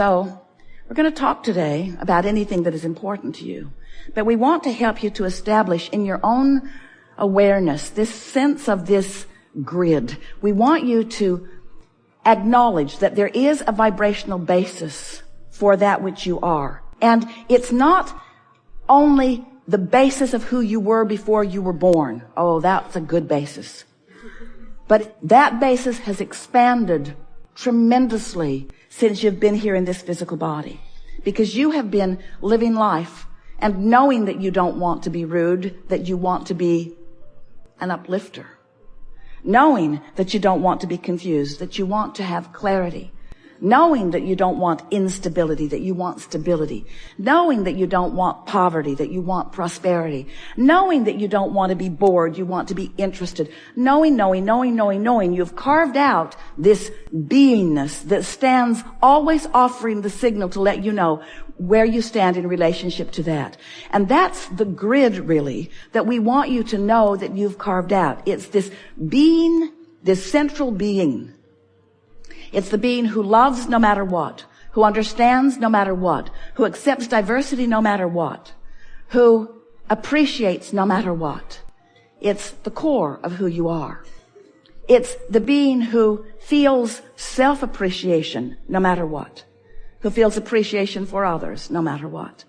So, we're going to talk today about anything that is important to you. But we want to help you to establish in your own awareness this sense of this grid. We want you to acknowledge that there is a vibrational basis for that which you are. And it's not only the basis of who you were before you were born. Oh, that's a good basis. But that basis has expanded tremendously since you've been here in this physical body. Because you have been living life and knowing that you don't want to be rude, that you want to be an uplifter. Knowing that you don't want to be confused, that you want to have clarity. Knowing that you don't want instability, that you want stability. Knowing that you don't want poverty, that you want prosperity. Knowing that you don't want to be bored, you want to be interested. Knowing, you've carved out this beingness that stands always offering the signal to let you know where you stand in relationship to that. And that's the grid, really, that we want you to know that you've carved out. It's this being, this central being. It's the being who loves no matter what, who understands no matter what, who accepts diversity no matter what, who appreciates no matter what. It's the core of who you are. It's the being who feels self-appreciation no matter what, who feels appreciation for others no matter what.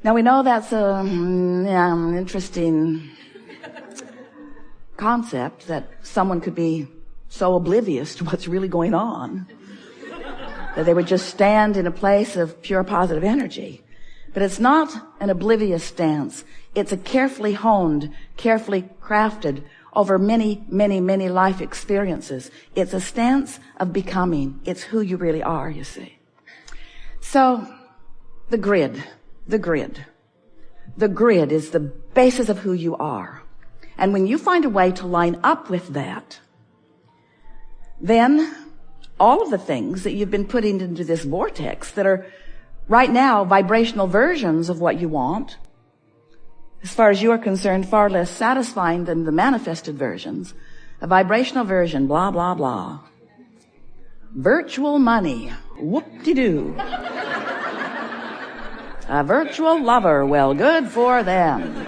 Now we know that's an interesting concept, that someone could be so oblivious to what's really going on that they would just stand in a place of pure positive energy. But it's not an oblivious stance. It's a carefully honed, carefully crafted over many, many, many life experiences. It's a stance of becoming. It's who you really are, you see. So, the grid is the basis of who you are. And when you find a way to line up with that, then all of the things that you've been putting into this vortex that are right now vibrational versions of what you want, as far as you are concerned, far less satisfying than the manifested versions, a vibrational version, blah, blah, blah. Virtual money, whoop-de-doo. A virtual lover, well, good for them.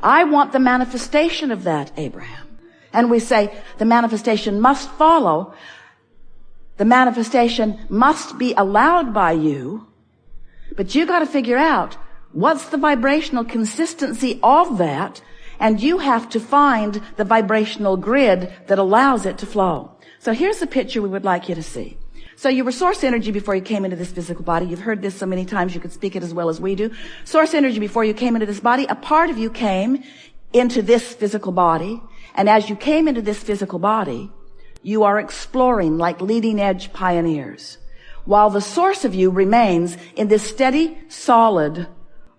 I want the manifestation of that, Abraham. And we say the manifestation must follow. The manifestation must be allowed by you. But you got to figure out what's the vibrational consistency of that. And you have to find the vibrational grid that allows it to flow. So here's the picture we would like you to see. So you were source energy before you came into this physical body. You've heard this so many times you could speak it as well as we do. Source energy before you came into this body. A part of you came into this physical body. And as you came into this physical body, you are exploring like leading edge pioneers, while the source of you remains in this steady, solid,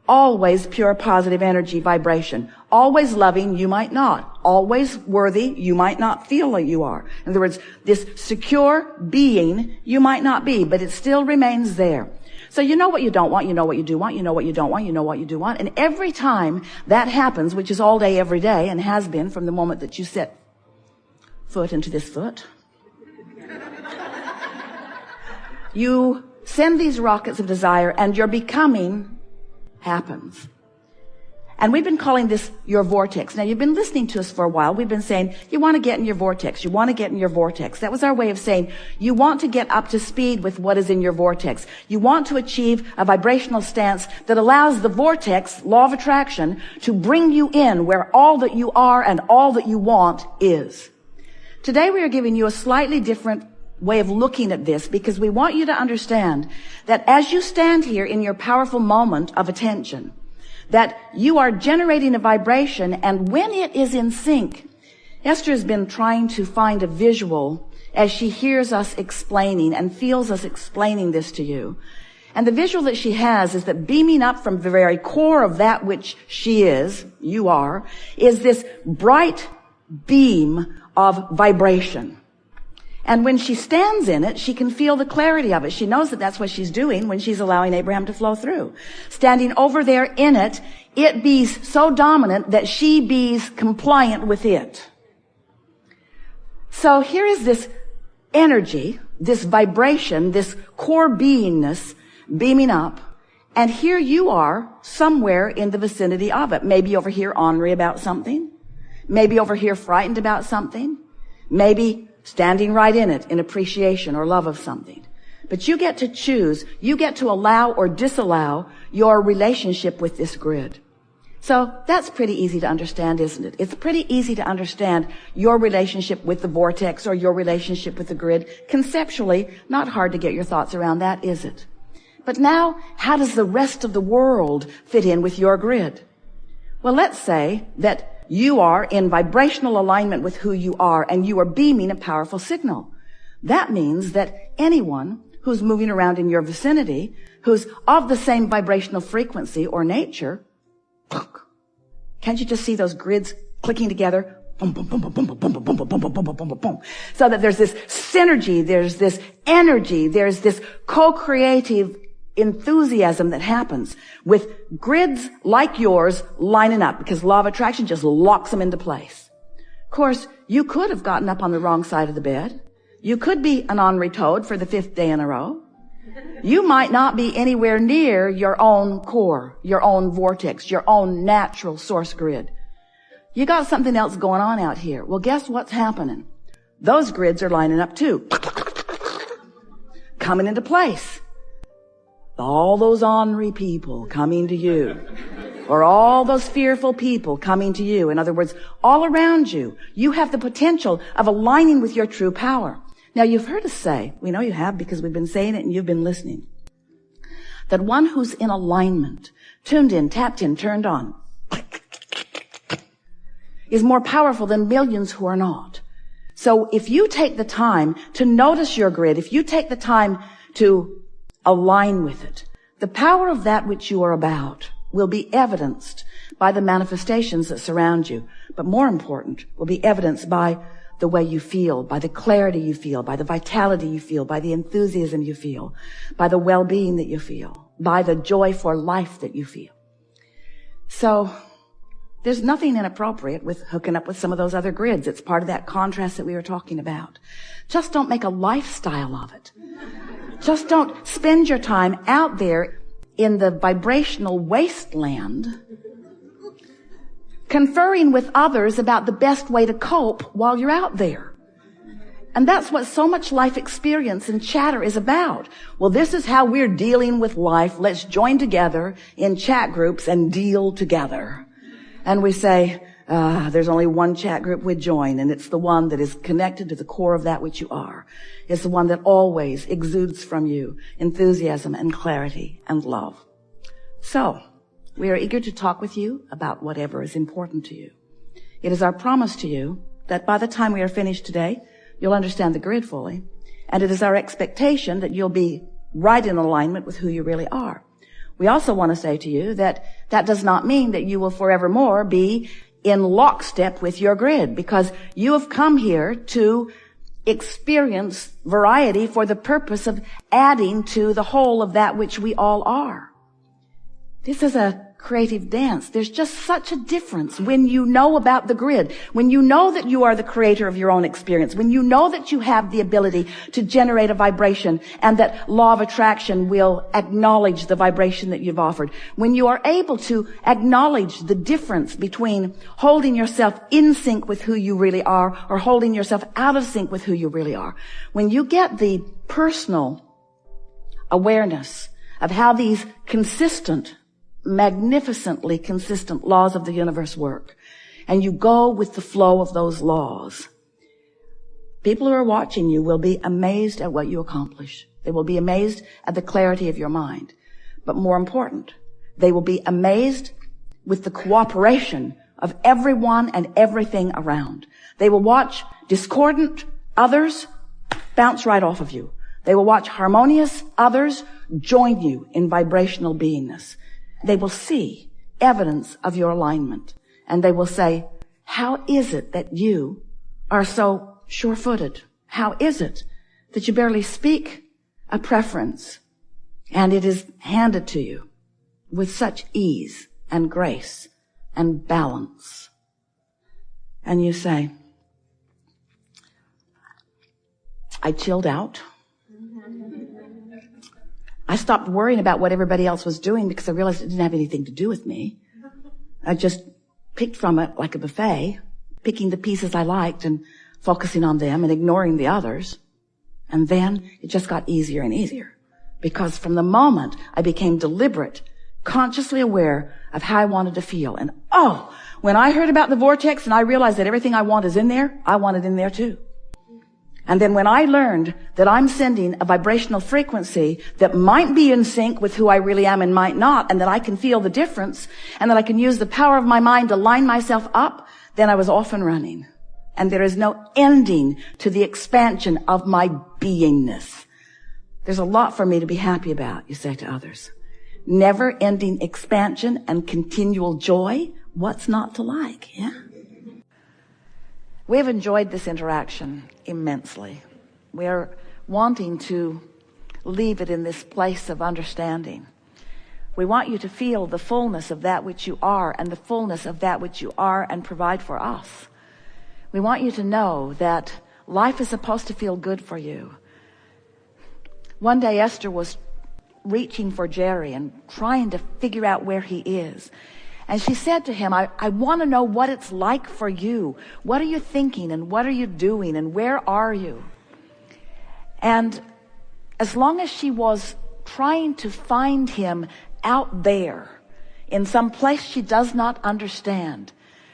always pure positive energy vibration. Always loving, you might not. Always worthy, you might not feel like you are. In other words, this secure being, you might not be, but it still remains there. So you know what you don't want, you know what you do want, you know what you don't want, you know what you do want. And every time that happens, which is all day, every day, and has been from the moment that you set foot into this foot, you send these rockets of desire and your becoming happens. And we've been calling this your vortex. Now, you've been listening to us for a while. We've been saying, you want to get in your vortex. You want to get in your vortex. That was our way of saying, you want to get up to speed with what is in your vortex. You want to achieve a vibrational stance that allows the vortex, law of attraction, to bring you in where all that you are and all that you want is. Today, we are giving you a slightly different way of looking at this, because we want you to understand that as you stand here in your powerful moment of attention, that you are generating a vibration, and when it is in sync, Esther has been trying to find a visual as she hears us explaining and feels us explaining this to you. And the visual that she has is that beaming up from the very core of that which she is, you are, is this bright beam of vibration. And when she stands in it, she can feel the clarity of it. She knows that that's what she's doing when she's allowing Abraham to flow through. Standing over there in it, it bees so dominant that she bees compliant with it. So here is this energy, this vibration, this core beingness beaming up. And here you are somewhere in the vicinity of it. Maybe over here ornery about something. Maybe over here frightened about something. Maybe standing right in it in appreciation or love of something. But you get to choose. You get to allow or disallow your relationship with this grid. So that's pretty easy to understand, isn't it? It's pretty easy to understand your relationship with the vortex or your relationship with the grid. Conceptually, not hard to get your thoughts around that, is it? But now, how does the rest of the world fit in with your grid? Well, let's say that you are in vibrational alignment with who you are, and you are beaming a powerful signal. That means that anyone who's moving around in your vicinity, who's of the same vibrational frequency or nature, can't you just see those grids clicking together? Boom, boom, boom, boom, boom, boom, boom, boom, boom, boom, boom, boom, boom, boom. So that there's this synergy, there's this energy, there's this co-creative enthusiasm that happens with grids like yours lining up, because law of attraction just locks them into place. Of course, you could have gotten up on the wrong side of the bed. You could be an ornery toad for the 5th day in a row. You might not be anywhere near your own core, your own vortex, your own natural source grid. You got something else going on out here. Well, guess what's happening? Those grids are lining up too. Coming into place. All those ornery people coming to you. Or all those fearful people coming to you. In other words, all around you, you have the potential of aligning with your true power. Now, you've heard us say, we know you have because we've been saying it and you've been listening, that one who's in alignment, tuned in, tapped in, turned on, is more powerful than millions who are not. So if you take the time to notice your grid, if you take the time to align with it, the power of that which you are about will be evidenced by the manifestations that surround you. But more important, will be evidenced by the way you feel, by the clarity you feel, by the vitality you feel, by the enthusiasm you feel, by the well-being that you feel, by the joy for life that you feel. So there's nothing inappropriate with hooking up with some of those other grids. It's part of that contrast that we were talking about. Just don't make a lifestyle of it. Just don't spend your time out there in the vibrational wasteland conferring with others about the best way to cope while you're out there. And that's what so much life experience and chatter is about. Well, this is how we're dealing with life. Let's join together in chat groups and deal together. And we say, there's only one chat group we join, and it's the one that is connected to the core of that which you are. It's the one that always exudes from you enthusiasm and clarity and love. So, we are eager to talk with you about whatever is important to you. It is our promise to you that by the time we are finished today, you'll understand the grid fully. And it is our expectation that you'll be right in alignment with who you really are. We also want to say to you that that does not mean that you will forevermore be in lockstep with your grid, because you have come here to experience variety for the purpose of adding to the whole of that which we all are. This is a creative dance. There's just such a difference when you know about the grid, when you know that you are the creator of your own experience, when you know that you have the ability to generate a vibration and that law of attraction will acknowledge the vibration that you've offered, when you are able to acknowledge the difference between holding yourself in sync with who you really are or holding yourself out of sync with who you really are, when you get the personal awareness of how these magnificently consistent laws of the universe work, and you go with the flow of those laws, people who are watching you will be amazed at what you accomplish. They will be amazed at the clarity of your mind. But more important, they will be amazed with the cooperation of everyone and everything around. They will watch discordant others bounce right off of you. They will watch harmonious others join you in vibrational beingness. They will see evidence of your alignment, and they will say, how is it that you are so sure-footed? How is it that you barely speak a preference and it is handed to you with such ease and grace and balance? And you say, I chilled out. I stopped worrying about what everybody else was doing because I realized it didn't have anything to do with me. I just picked from it like a buffet, picking the pieces I liked and focusing on them and ignoring the others. And then it just got easier and easier because from the moment I became deliberate, consciously aware of how I wanted to feel. And when I heard about the vortex and I realized that everything I want is in there, I want it in there too. And then when I learned that I'm sending a vibrational frequency that might be in sync with who I really am and might not, and that I can feel the difference, and that I can use the power of my mind to line myself up, then I was off and running. And there is no ending to the expansion of my beingness. There's a lot for me to be happy about, you say to others. Never-ending expansion and continual joy. What's not to like, yeah? We've enjoyed this interaction immensely. We're wanting to leave it in this place of understanding. We want you to feel the fullness of that which you are and the fullness of that which you are and provide for us. We want you to know that life is supposed to feel good for you. One day Esther was reaching for Jerry and trying to figure out where he is. And she said to him, I want to know what it's like for you. What are you thinking and what are you doing and where are you? And as long as she was trying to find him out there in some place she does not understand,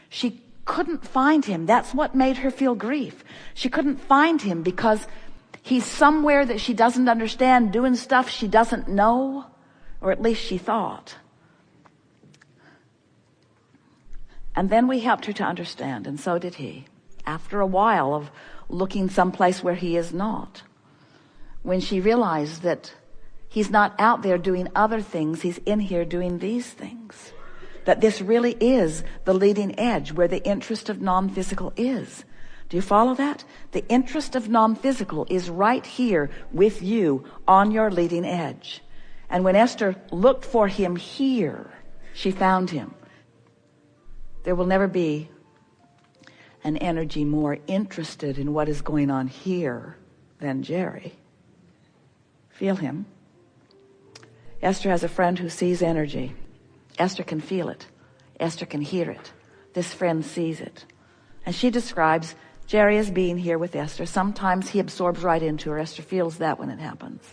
she couldn't find him. That's what made her feel grief. She couldn't find him because he's somewhere that she doesn't understand, doing stuff she doesn't know, or at least she thought. And then we helped her to understand, and so did he. After a while of looking someplace where he is not, when she realized that he's not out there doing other things, he's in here doing these things. That this really is the leading edge where the interest of non-physical is. Do you follow that? The interest of non-physical is right here with you on your leading edge. And when Esther looked for him here, she found him. There will never be an energy more interested in what is going on here than Jerry. Feel him. Esther has a friend who sees energy. Esther can feel it. Esther can hear it. This friend sees it. And she describes Jerry as being here with Esther. Sometimes he absorbs right into her. Esther feels that when it happens.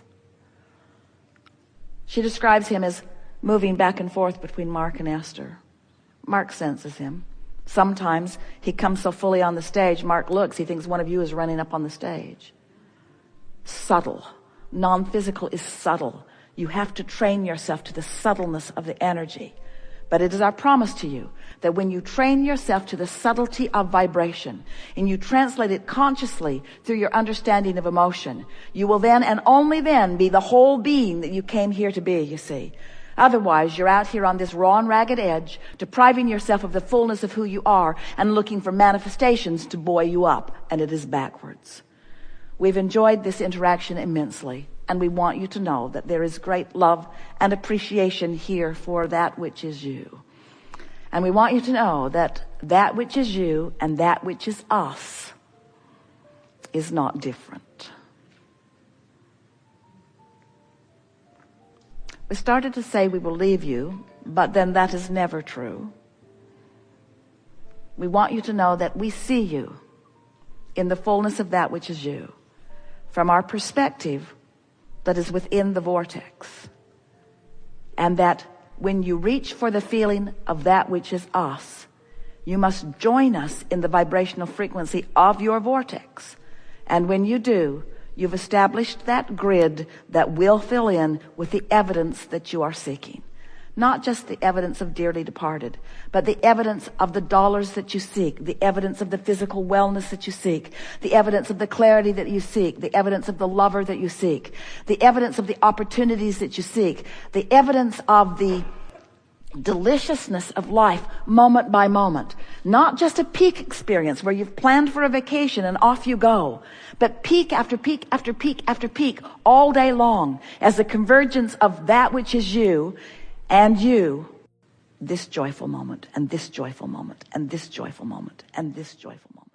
She describes him as moving back and forth between Mark and Esther. Mark senses him. Sometimes he comes so fully on the stage, Mark looks, he thinks one of you is running up on the stage. Subtle. Non-physical is subtle. You have to train yourself to the subtleness of the energy. But it is our promise to you that when you train yourself to the subtlety of vibration and you translate it consciously through your understanding of emotion, you will then and only then be the whole being that you came here to be, you see. Otherwise, you're out here on this raw and ragged edge, depriving yourself of the fullness of who you are and looking for manifestations to buoy you up, and it is backwards. We've enjoyed this interaction immensely, and we want you to know that there is great love and appreciation here for that which is you. And we want you to know that that which is you and that which is us is not different. We started to say we will leave you, but then that is never true. We want you to know that we see you in the fullness of that which is you, from our perspective that is within the vortex. And that when you reach for the feeling of that which is us, you must join us in the vibrational frequency of your vortex. And when you do, you've established that grid that will fill in with the evidence that you are seeking. Not just the evidence of dearly departed, but the evidence of the dollars that you seek, the evidence of the physical wellness that you seek, the evidence of the clarity that you seek, the evidence of the lover that you seek, the evidence of the opportunities that you seek, the evidence of the deliciousness of life moment by moment. Not just a peak experience where you've planned for a vacation and off you go, but peak after peak after peak after peak all day long as the convergence of that which is you and you, this joyful moment and this joyful moment and this joyful moment and this joyful moment.